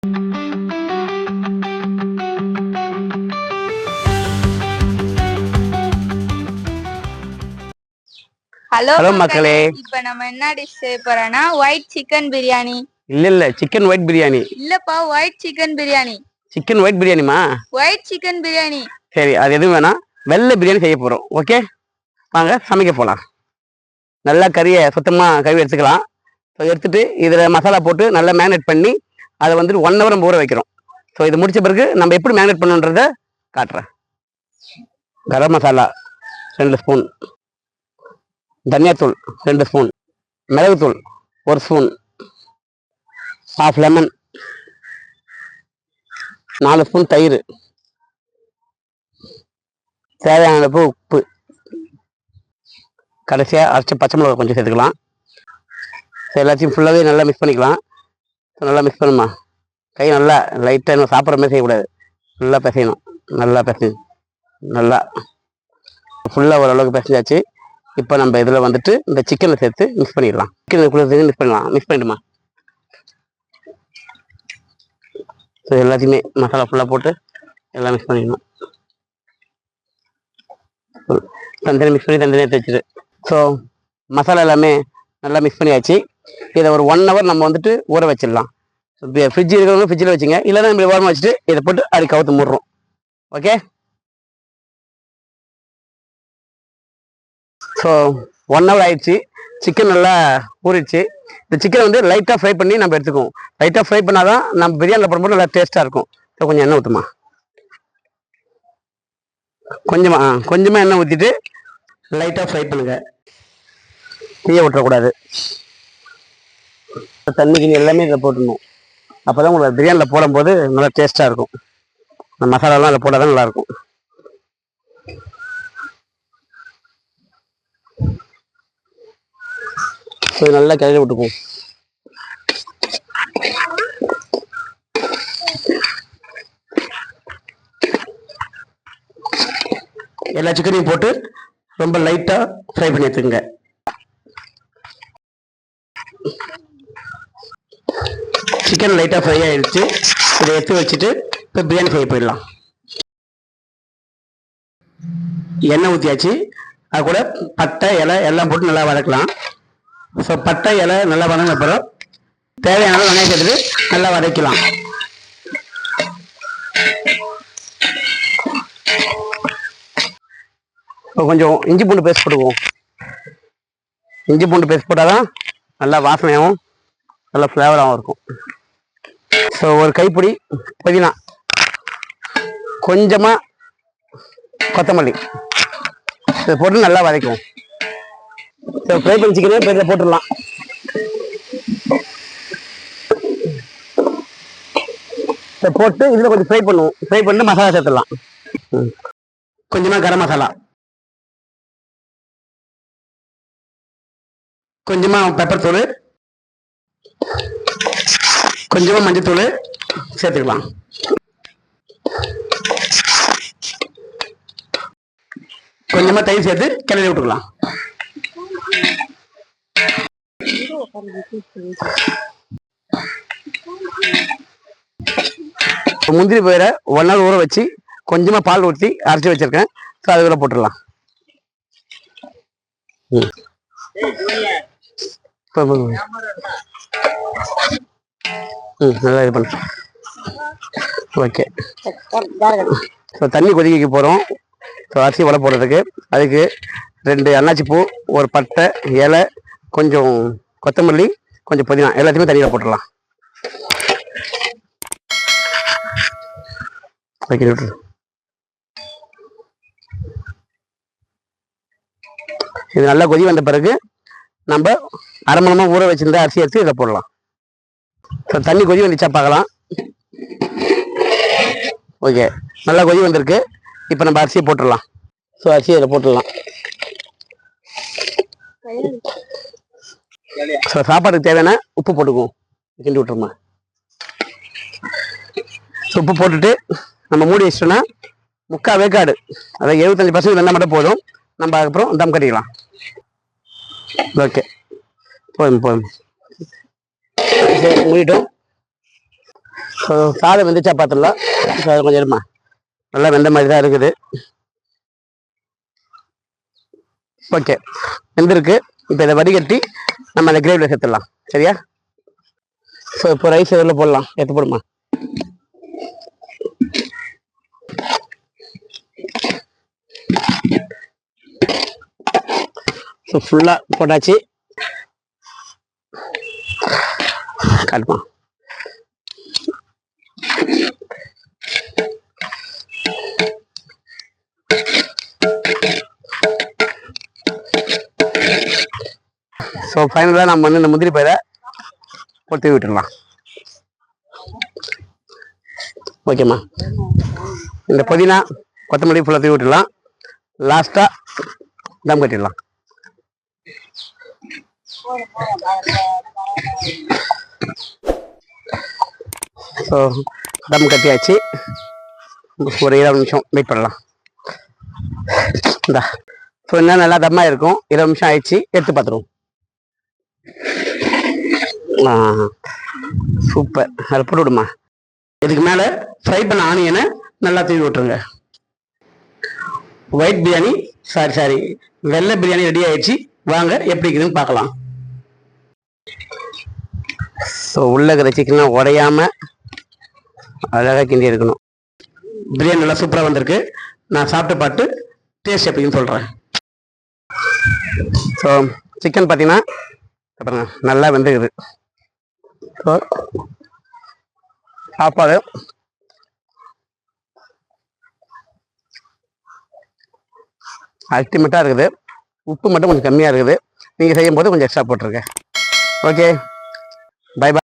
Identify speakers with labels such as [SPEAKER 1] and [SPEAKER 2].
[SPEAKER 1] Hello மக்களே, இப்போ நம்ம என்ன டிஷ் செய்ய போறோம்னா ஒயிட் சிக்கன் பிரியாணி.
[SPEAKER 2] இல்ல சிக்கன் ஒயிட் பிரியாணி
[SPEAKER 1] இல்லப்பா, white chicken biryani.
[SPEAKER 2] Chicken white பிரியாணிமா?
[SPEAKER 1] White chicken biryani.
[SPEAKER 2] சரி, அது எதுவும் வேணாம், வெள்ளை பிரியாணி செய்ய போறோம். ஓகே, வாங்க சமைக்க போலாம். நல்லா கறியை சுத்தமா கழுவி எடுத்துக்கலாம். எடுத்துட்டு இதுல மசாலா போட்டு நல்லா மேரினேட் பண்ணி அதை வந்துட்டு 1 hour நம்ம ஊற வைக்கிறோம். ஸோ இது முடிச்ச பிறகு நம்ம எப்படி மேரினேட் பண்ணுன்றத காட்டுறேன். கரம் மசாலா 2 ஸ்பூன், தனியாத்தூள் 2 ஸ்பூன், மிளகுத்தூள் 1 ஸ்பூன், ½ லெமன், 4 ஸ்பூன் தயிர், தேவையான அளவு உப்பு, கடைசியாக அரைச்ச பச்சை மிளகா கொஞ்சம் சேர்த்துக்கலாம். எல்லாத்தையும் ஃபுல்லாகவே நல்லா மிக்ஸ் பண்ணிக்கலாம். நல்லா மிக்ஸ் பண்ணுமா, கை நல்லா லைட்டாக இன்னும் சாப்பிட்ற மாதிரி செய்யக்கூடாது, நல்லா பிசையணும். நல்லா பிசைஞ்சு நல்லா ஃபுல்லாக ஓரளவுக்கு பிசைஞ்சாச்சு. இப்போ நம்ம இதில் வந்துட்டு இந்த சிக்கனை சேர்த்து மிக்ஸ் பண்ணிடலாம். சிக்கன் மிக்ஸ் பண்ணலாம். மிக்ஸ் பண்ணிடுமா. ஸோ எல்லாத்தையுமே மசாலா ஃபுல்லாக போட்டு எல்லாம் மிக்ஸ் பண்ணிடணும். தனித்தனி மிக்ஸ் பண்ணி தனித்தனியாக எடுத்து வச்சுட்டு, ஸோ மசாலா எல்லாமே நல்லா மிக்ஸ் பண்ணியாச்சு. இதை ஒரு 1 hour நம்ம வந்துட்டு ஊற வச்சிடலாம். ஃப்ரிட்ஜ் இருக்கிறவங்க ஃப்ரிட்ஜில் வச்சுங்க, இல்லைன்னா நம்ம ஓரமாக வச்சுட்டு இதை போட்டு அடி கவுத்து மூடுறோம். ஓகே, ஸோ 1 hour ஆயிடுச்சு. சிக்கன் நல்லா ஊறிடுச்சு. இந்த சிக்கனை வந்து லைட்டாக ஃப்ரை பண்ணி நம்ம எடுத்துக்குவோம். லைட்டாக ஃப்ரை பண்ணாதான் நம்ம பிரியாணியில் போடும்போது நல்லா டேஸ்ட்டாக இருக்கும். ஸோ கொஞ்சம் எண்ணெய் ஊற்றுமா, கொஞ்சமாக எண்ணெய் ஊற்றிட்டு லைட்டாக ஃப்ரை பண்ணுங்க, தீய விட்டுறக்கூடாது. தண்ணி கிண்ணி எல்லாமே இதில் போட்டுடணும். அப்போ தான் உங்களுக்கு பிரியாணியில் போடும்போது நல்லா டேஸ்ட்டாக இருக்கும். அந்த மசாலாலாம் அதில் போட்டால் தான் நல்லாயிருக்கும். ஸோ நல்லா கிளறி விட்டுக்குவோம். எல்லா சிக்கனையும் போட்டு ரொம்ப லைட்டாக ஃப்ரை பண்ணி எடுத்துக்கங்க. சிக்கன் லைட்டாக ஃப்ரை ஆகிடுச்சு. இதை எடுத்து வச்சுட்டு இப்போ பிரியாணி செய்ய போயிடலாம். எண்ணெய் ஊற்றியாச்சு. அது கூட பட்டை இலை எல்லாம் போட்டு நல்லா வதக்கலாம். ஸோ பட்டை இலை நல்லா வதங்கின அப்புறம் தேவையான வெங்காயம் சேர்த்துட்டு நல்லா வதக்கலாம். கொஞ்சம் இஞ்சி பூண்டு பேஸ்ட் போட்டுக்குவோம். இஞ்சி பூண்டு பேஸ்ட் போட்டால் தான் நல்லா வாசனையாகவும் நல்லா ஃப்ளேவராகவும் இருக்கும். ஸோ ஒரு கைப்பிடி புதினா, கொஞ்சமாக கொத்தமல்லி, இதை போட்டு நல்லா வதக்குவோம். ஸோ ஃப்ரை பண்ணி சிக்கனே இதில் போட்டுடலாம். இதை போட்டு இதில் கொஞ்சம் ஃப்ரை பண்ணுவோம். ஃப்ரை பண்ணிட்டு மசாலா சேர்த்துடலாம். கொஞ்சமாக கரம் மசாலா, கொஞ்சமாக பெப்பர் தூள், கொஞ்சமாக மஞ்சத்தூள் சேர்த்துக்கலாம். கொஞ்சமாக தயிர் சேர்த்து கிளறி விட்டுக்கலாம். முந்திரி பயிரை 1 hour ஊற வச்சு கொஞ்சமாக பால் ஊற்றி அரைச்சி வச்சிருக்கேன். ஸோ அதுக்குள்ள போட்டுடலாம். நல்லா இது பண்ண. ஓகே, ஸோ தண்ணி கொதிக்க போகிறோம். ஸோ அரிசி வடை போடுறதுக்கு அதுக்கு 2 அன்னாச்சி பூ, ஒரு பட்டை இலை, கொஞ்சம் கொத்தமல்லி, கொஞ்சம் புதினா எல்லாத்தையுமே தண்ணியில் போட்டுடலாம். ஓகே, இது நல்லா கொதி வந்த பிறகு நம்ம அரை மணி நேரமாக ஊற வச்சிருந்த அரிசி எடுத்து இதை போடலாம். ஸோ தண்ணி கொதி வந்துச்சா பார்க்கலாம். ஓகே, நல்லா கொதி வந்திருக்கு. இப்போ நம்ம அரிசியை போட்டுடலாம். ஸோ அரிசியை இதில் போட்டுடலாம். ஸோ சாப்பாட்டுக்கு தேவையான உப்பு போட்டுக்குவோம். கிண்டி விட்டுருமா. ஸோ உப்பு போட்டுட்டு நம்ம மூடி வச்சிட்டோன்னா 3/4 வேக்காடு, அதாவது 75% வெந்தால் மட்டும் போதும். நம்ம அதுக்கப்புறம் தம் கட்டிக்கலாம். ஓகே, போதும். மூடிட்டோம். ஸோ சாதம் வெந்துச்சா பார்த்துடலாம். ஸோ அது கொஞ்சம் இருமா, நல்லா வெந்த மாதிரி தான் இருக்குது. ஓகே, வெந்திருக்கு. இப்போ இதை வடிகட்டி நம்ம அந்த கிரேவியில் சேர்த்துடலாம். சரியா? ஸோ இப்போ ரைஸ் இதில் போடலாம். எடுத்து போடுமா. ஸோ ஃபுல்லாக போட்டாச்சு. காட்டுமா. ஸோ ஃபைனலாக நம்ம வந்து இந்த முந்திரி பயிரை போட்டு விட்டுடலாம். ஓகேம்மா, இந்த புதினா கொத்தமல்லி ஃபுல்லாக தூவி விட்டுடலாம். லாஸ்ட்டாக தம் கட்டிடலாம். ஸோ தம் கட்டியாச்சு. ஒரு 20 நிமிஷம் வெயிட் பண்ணலாம். இந்தா ஸோ இன்னும் நல்லா தம்மாக இருக்கும். 20 நிமிஷம் ஆயிடுச்சு, எடுத்து பார்த்துருவோம். சூப்பர், அதை போட்டு விடுமா. இதுக்கு மேலே ஃப்ரை பண்ண ஆனியனை நல்லா தூவி விட்டுருங்க. ஒயிட் பிரியாணி சாரி வெள்ளை பிரியாணி ரெடி ஆயிடுச்சு. வாங்க எப்படி இருக்குதுன்னு பார்க்கலாம். ஸோ உள்ள இருக்கிற சிக்கன்லாம் உடையாம அழகாக கிண்டி இருக்கணும். பிரியாணி நல்லா சூப்பராக வந்திருக்கு. நான் சாப்பிட்டு பார்த்து டேஸ்ட் எப்படின்னு சொல்கிறேன். ஸோ சிக்கன் பார்த்தீங்கன்னா அப்புறம் நல்லா வெந்துக்குது. ஸோ சாப்பாடு அல்டிமேட்டாக இருக்குது. உப்பு மட்டும் கொஞ்சம் கம்மியாக இருக்குது. நீங்கள் செய்யும் போது கொஞ்சம் எக்ஸ்ட்ரா போட்டிருக்கேன். Okay, bye by.